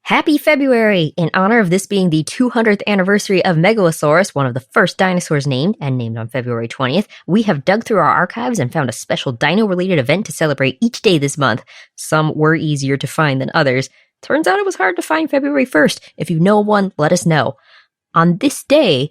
Happy February! In honor of this being the 200th anniversary of Megalosaurus, one of the first dinosaurs named, and named on February 20th, we have dug through our archives and found a special dino-related event to celebrate each day this month. Some were easier to find than others. Turns out it was hard to find February 1st. If you know one, let us know. On this day,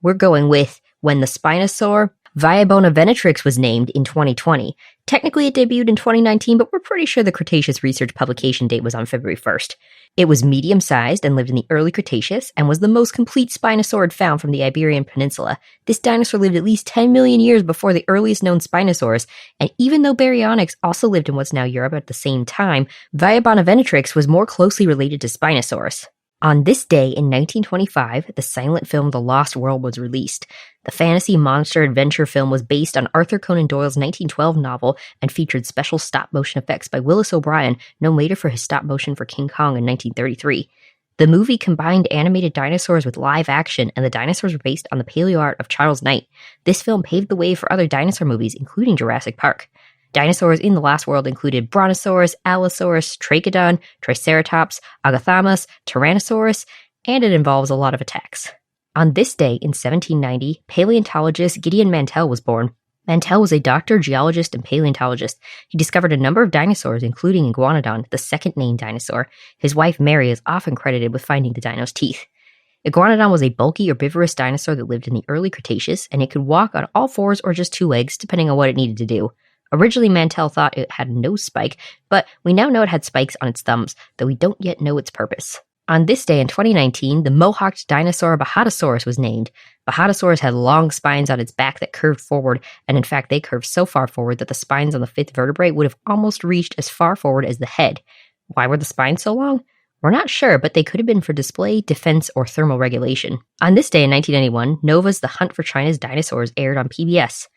we're going with when the Spinosaur Viabonavenatrix was named in 2020. Technically, it debuted in 2019, but we're pretty sure the Cretaceous research publication date was on February 1st. It was medium-sized and lived in the early Cretaceous and was the most complete spinosaurid found from the Iberian Peninsula. This dinosaur lived at least 10 million years before the earliest known Spinosaurs, and even though Baryonyx also lived in what's now Europe at the same time, Viabonavenatrix was more closely related to Spinosaurus. On this day in 1925, the silent film The Lost World was released. The fantasy monster adventure film was based on Arthur Conan Doyle's 1912 novel and featured special stop-motion effects by Willis O'Brien, known later for his stop-motion for King Kong in 1933. The movie combined animated dinosaurs with live action, and the dinosaurs were based on the paleo-art of Charles Knight. This film paved the way for other dinosaur movies, including Jurassic Park. Dinosaurs in The Lost World included Brontosaurus, Allosaurus, Trachodon, Triceratops, Agathamos, Tyrannosaurus, and it involves a lot of attacks. On this day in 1790, paleontologist Gideon Mantell was born. Mantell was a doctor, geologist, and paleontologist. He discovered a number of dinosaurs, including Iguanodon, the second named dinosaur. His wife Mary is often credited with finding the dino's teeth. Iguanodon was a bulky herbivorous dinosaur that lived in the early Cretaceous, and it could walk on all fours or just two legs, depending on what it needed to do. Originally, Mantell thought it had no spike, but we now know it had spikes on its thumbs, though we don't yet know its purpose. On this day in 2019, the mohawked dinosaur Bajadasaurus was named. Bajadasaurus had long spines on its back that curved forward, and in fact they curved so far forward that the spines on the fifth vertebrae would have almost reached as far forward as the head. Why were the spines so long? We're not sure, but they could have been for display, defense, or thermal regulation. On this day in 1991, Nova's The Hunt for China's Dinosaurs aired on PBS.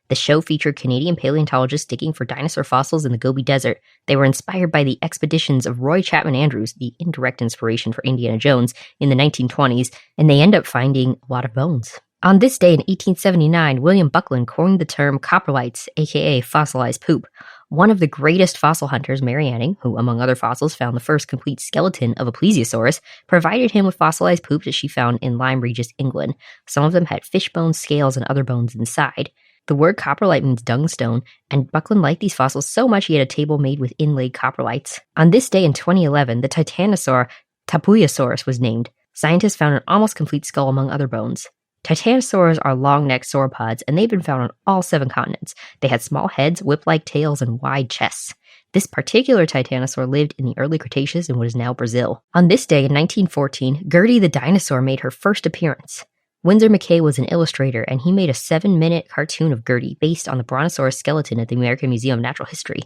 The show featured Canadian paleontologists digging for dinosaur fossils in the Gobi Desert. They were inspired by the expeditions of Roy Chapman Andrews, the indirect inspiration for Indiana Jones, in the 1920s, and they end up finding a lot of bones. On this day in 1879, William Buckland coined the term Copperlites, aka fossilized poop. One of the greatest fossil hunters, Mary Anning, who among other fossils found the first complete skeleton of a plesiosaurus, provided him with fossilized poop that she found in Lyme Regis, England. Some of them had fish bones, scales, and other bones inside. The word Copperlite means dungstone, and Buckland liked these fossils so much he had a table made with inlaid Copperlites. On this day in 2011, the Titanosaur Tapuyasaurus was named. Scientists found an almost complete skull among other bones. Titanosaurs are long-necked sauropods, and they've been found on all 7 continents. They had small heads, whip-like tails, and wide chests. This particular Titanosaur lived in the early Cretaceous in what is now Brazil. On this day in 1914, Gertie the dinosaur made her first appearance. Winsor McKay was an illustrator, and he made a 7-minute cartoon of Gertie based on the Brontosaurus skeleton at the American Museum of Natural History.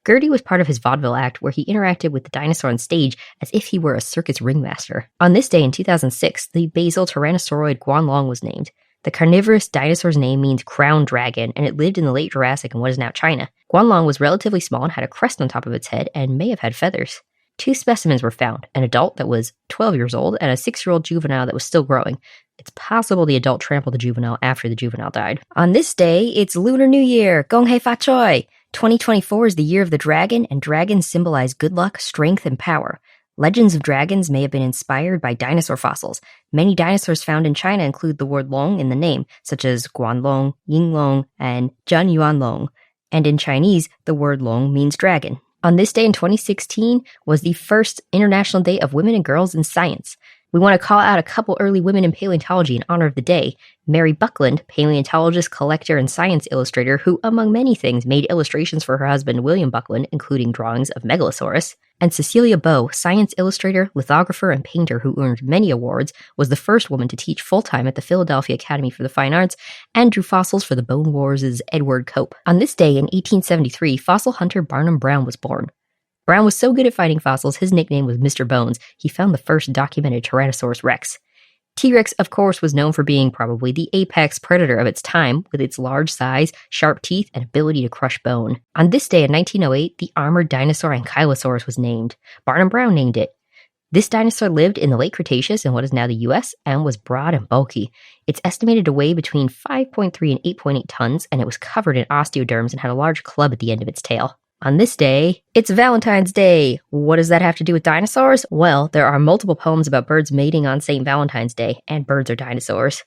Gertie was part of his vaudeville act where he interacted with the dinosaur on stage as if he were a circus ringmaster. On this day in 2006, the basal tyrannosauroid Guanlong was named. The carnivorous dinosaur's name means crown dragon, and it lived in the late Jurassic in what is now China. Guanlong was relatively small and had a crest on top of its head and may have had feathers. 2 specimens were found, an adult that was 12 years old and a 6-year-old juvenile that was still growing. It's possible the adult trampled the juvenile after the juvenile died. On this day, it's Lunar New Year! Gong hei fa choi! 2024 is the year of the dragon, and dragons symbolize good luck, strength, and power. Legends of dragons may have been inspired by dinosaur fossils. Many dinosaurs found in China include the word long in the name, such as Guanlong, Yinglong, and Zhenyuanlong. And in Chinese, the word long means dragon. On this day in 2016 was the first International Day of Women and Girls in Science. We want to call out a couple early women in paleontology in honor of the day. Mary Buckland, paleontologist, collector, and science illustrator who, among many things, made illustrations for her husband William Buckland, including drawings of Megalosaurus. And Cecilia Bow, science illustrator, lithographer, and painter who earned many awards, was the first woman to teach full-time at the Philadelphia Academy for the Fine Arts and drew fossils for the Bone Wars' Edward Cope. On this day in 1873, fossil hunter Barnum Brown was born. Brown was so good at finding fossils, his nickname was Mr. Bones. He found the first documented Tyrannosaurus rex. T-Rex, of course, was known for being probably the apex predator of its time, with its large size, sharp teeth, and ability to crush bone. On this day in 1908, the armored dinosaur Ankylosaurus was named. Barnum Brown named it. This dinosaur lived in the late Cretaceous in what is now the US and was broad and bulky. It's estimated to weigh between 5.3 and 8.8 tons, and it was covered in osteoderms and had a large club at the end of its tail. On this day, it's Valentine's Day. What does that have to do with dinosaurs? Well, there are multiple poems about birds mating on St. Valentine's Day, and birds are dinosaurs.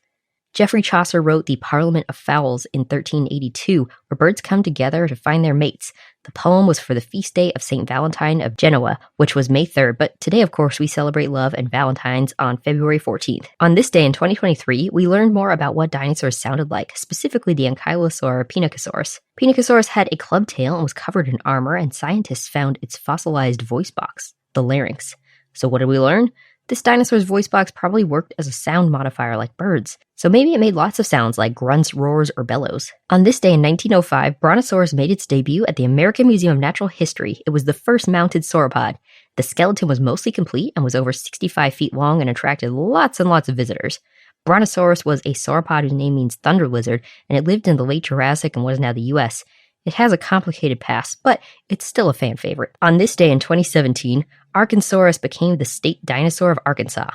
Geoffrey Chaucer wrote the Parliament of Fowls in 1382, where birds come together to find their mates. The poem was for the feast day of St. Valentine of Genoa, which was May 3rd, but today, of course, we celebrate love and Valentine's on February 14th. On this day in 2023, we learned more about what dinosaurs sounded like, specifically the Ankylosaur Pinacosaurus. Pinacosaurus had a club tail and was covered in armor, and scientists found its fossilized voice box, the larynx. So what did we learn? This dinosaur's voice box probably worked as a sound modifier like birds, so maybe it made lots of sounds like grunts, roars, or bellows. On this day in 1905, Brontosaurus made its debut at the American Museum of Natural History. It was the first mounted sauropod. The skeleton was mostly complete and was over 65 feet long and attracted lots and lots of visitors. Brontosaurus was a sauropod whose name means thunder lizard, and it lived in the late Jurassic and what is now the US. It has a complicated past, but it's still a fan favorite. On this day in 2017, Arkansaurus became the state dinosaur of Arkansas.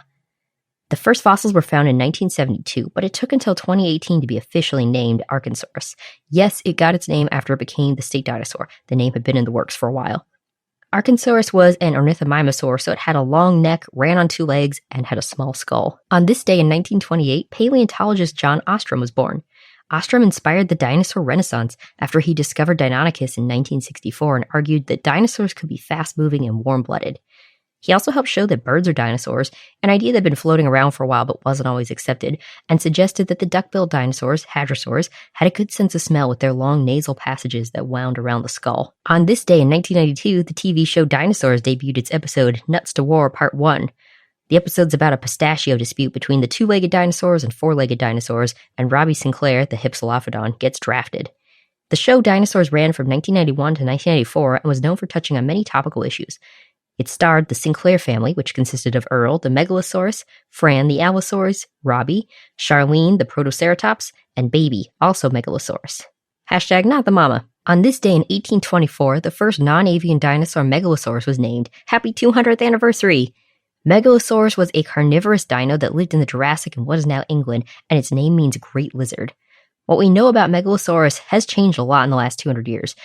The first fossils were found in 1972, but it took until 2018 to be officially named Arkansaurus. Yes, it got its name after it became the state dinosaur. The name had been in the works for a while. Arkansaurus was an ornithomimosaur, so it had a long neck, ran on two legs, and had a small skull. On this day in 1928, paleontologist John Ostrom was born. Ostrom inspired the dinosaur renaissance after he discovered Deinonychus in 1964 and argued that dinosaurs could be fast-moving and warm-blooded. He also helped show that birds are dinosaurs, an idea that had been floating around for a while but wasn't always accepted, and suggested that the duck-billed dinosaurs, hadrosaurs, had a good sense of smell with their long nasal passages that wound around the skull. On this day in 1992, the TV show Dinosaurs debuted its episode Nuts to War Part 1. The episode's about a pistachio dispute between the two-legged dinosaurs and four-legged dinosaurs, and Robbie Sinclair, the Hypsilophodon, gets drafted. The show Dinosaurs ran from 1991 to 1994 and was known for touching on many topical issues. It starred the Sinclair family, which consisted of Earl, the Megalosaurus, Fran, the Allosaurus, Robbie, Charlene, the Protoceratops, and Baby, also Megalosaurus. Hashtag not the mama. On this day in 1824, the first non-avian dinosaur Megalosaurus was named. Happy 200th anniversary! Megalosaurus was a carnivorous dino that lived in the Jurassic in what is now England, and its name means great lizard. What we know about Megalosaurus has changed a lot in the last 200 years.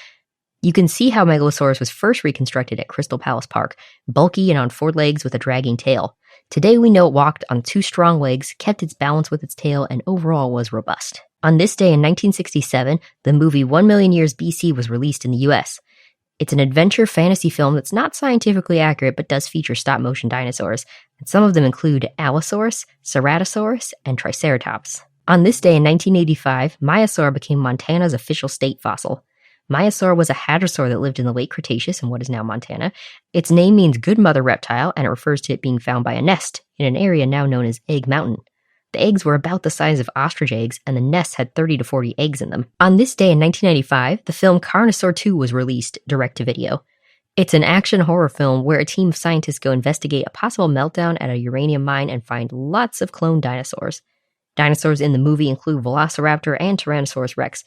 You can see how Megalosaurus was first reconstructed at Crystal Palace Park, bulky and on four legs with a dragging tail. Today we know it walked on two strong legs, kept its balance with its tail, and overall was robust. On this day in 1967, the movie 1 Million Years BC was released in the US. It's an adventure fantasy film that's not scientifically accurate but does feature stop-motion dinosaurs, and some of them include Allosaurus, Ceratosaurus, and Triceratops. On this day in 1985, Maiasaur became Montana's official state fossil. Maiasaur was a hadrosaur that lived in the late Cretaceous in what is now Montana. Its name means good mother reptile, and it refers to it being found by a nest in an area now known as Egg Mountain. The eggs were about the size of ostrich eggs, and the nests had 30 to 40 eggs in them. On this day in 1995, the film Carnosaur II was released direct-to-video. It's an action horror film where a team of scientists go investigate a possible meltdown at a uranium mine and find lots of cloned dinosaurs. Dinosaurs in the movie include Velociraptor and Tyrannosaurus rex.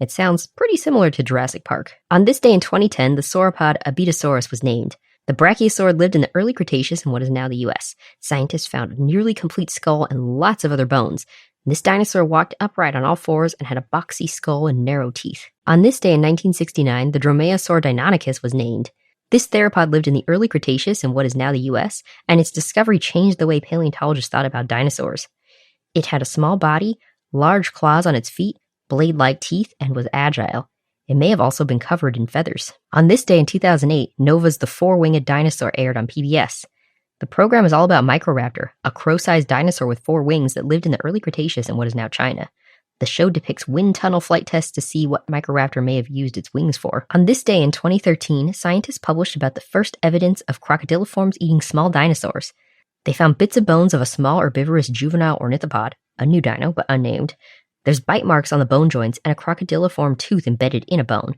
It sounds pretty similar to Jurassic Park. On this day in 2010, the sauropod Bajadasaurus was named. The brachiosaur lived in the early Cretaceous in what is now the US. Scientists found a nearly complete skull and lots of other bones. This dinosaur walked upright on all fours and had a boxy skull and narrow teeth. On this day in 1969, the Dromosaur Deinonychus was named. This theropod lived in the early Cretaceous in what is now the US, and its discovery changed the way paleontologists thought about dinosaurs. It had a small body, large claws on its feet, blade-like teeth, and was agile. It may have also been covered in feathers. On this day in 2008, Nova's The Four-Winged Dinosaur aired on PBS. The program is all about Microraptor, a crow-sized dinosaur with four wings that lived in the early Cretaceous in what is now China. The show depicts wind tunnel flight tests to see what Microraptor may have used its wings for. On this day in 2013, scientists published about the first evidence of Crocodiloforms eating small dinosaurs. They found bits of bones of a small herbivorous juvenile ornithopod, a new dino but unnamed. There's bite marks on the bone joints and a crocodiliform tooth embedded in a bone.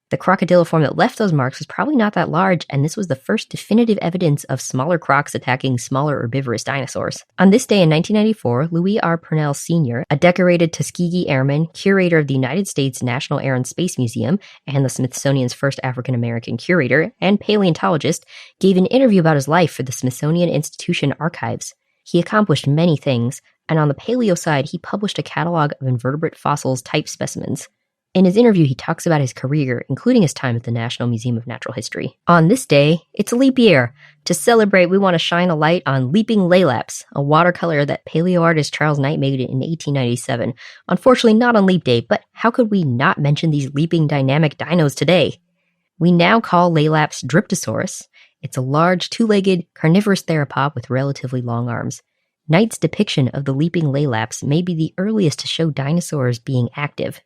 The crocodiliform that left those marks was probably not that large, and this was the first definitive evidence of smaller crocs attacking smaller herbivorous dinosaurs. On this day in 1994, Louis R. Purnell Sr., a decorated Tuskegee Airman, curator of the United States National Air and Space Museum, and the Smithsonian's first African-American curator, and paleontologist, gave an interview about his life for the Smithsonian Institution Archives. He accomplished many things, and on the paleo side, he published a catalog of invertebrate fossils type specimens. In his interview, he talks about his career, including his time at the National Museum of Natural History. On this day, it's a leap year. To celebrate, we want to shine a light on Leaping Laylaps, a watercolor that paleo artist Charles Knight made in 1897. Unfortunately, not on Leap Day, but how could we not mention these leaping dynamic dinos today? We now call Laylaps Dryptosaurus. It's a large, two-legged, carnivorous theropod with relatively long arms. Knight's depiction of the leaping Laylaps may be the earliest to show dinosaurs being active,